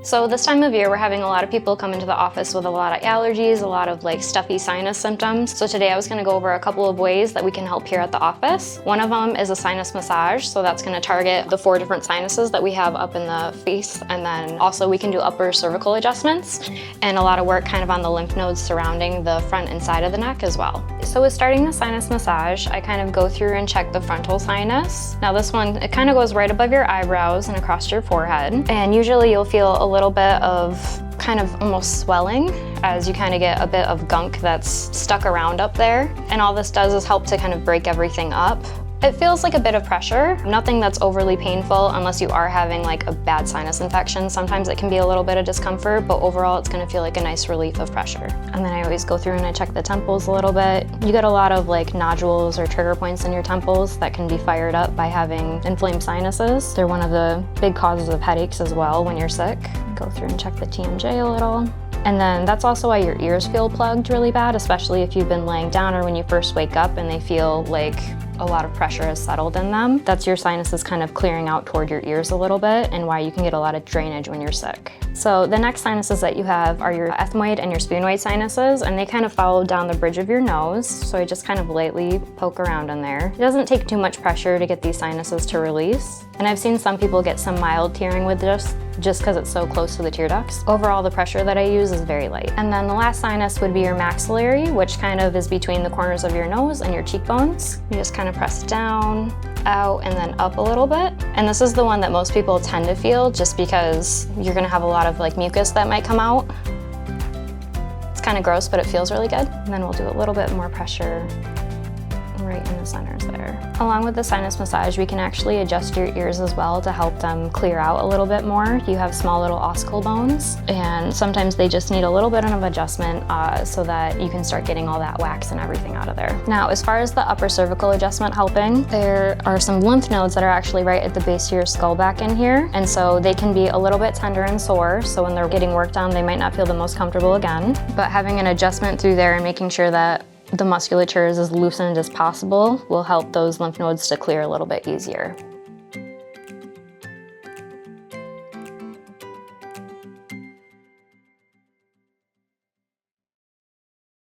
So this time of year, we're having a lot of people come into the office with a lot of allergies, a lot of like stuffy sinus symptoms. So today I was gonna go over a couple of ways that we can help here at the office. One of them is a sinus massage. So that's gonna target the 4 different sinuses that we have up in the face. And then also we can do upper cervical adjustments and a lot of work kind of on the lymph nodes surrounding the front and side of the neck as well. So with starting the sinus massage, I kind of go through and check the frontal sinus. Now this one, it kind of goes right above your eyebrows and across your forehead. And usually you'll feel a little bit of kind of almost swelling as you kind of get a bit of gunk that's stuck around up there. And all this does is help to kind of break everything up. It feels like a bit of pressure, nothing that's overly painful unless you are having like a bad sinus infection. Sometimes it can be a little bit of discomfort, but overall it's gonna feel like a nice relief of pressure. And then I always go through and I check the temples a little bit. You get a lot of like nodules or trigger points in your temples that can be fired up by having inflamed sinuses. They're one of the big causes of headaches as well when you're sick. Go through and check the TMJ a little. And then that's also why your ears feel plugged really bad, especially if you've been laying down or when you first wake up and they feel like a lot of pressure has settled in them. That's your sinuses kind of clearing out toward your ears a little bit and why you can get a lot of drainage when you're sick. So the next sinuses that you have are your ethmoid and your sphenoid sinuses, and they kind of follow down the bridge of your nose. So I just kind of lightly poke around in there. It doesn't take too much pressure to get these sinuses to release. And I've seen some people get some mild tearing with this just because it's so close to the tear ducts. Overall, the pressure that I use is very light. And then the last sinus would be your maxillary, which kind of is between the corners of your nose and your cheekbones. You just kind of press down, out, and then up a little bit. And this is the one that most people tend to feel just because you're gonna have a lot of like mucus that might come out. It's kind of gross, but it feels really good. And then we'll do a little bit more pressure right in the centers there. Along with the sinus massage, we can actually adjust your ears as well to help them clear out a little bit more. You have small little ossicle bones, and sometimes they just need a little bit of adjustment so that you can start getting all that wax and everything out of there. Now, as far as the upper cervical adjustment helping, there are some lymph nodes that are actually right at the base of your skull back in here, and so they can be a little bit tender and sore, so when they're getting worked on, they might not feel the most comfortable again. But having an adjustment through there and making sure that the musculature is as loosened as possible will help those lymph nodes to clear a little bit easier.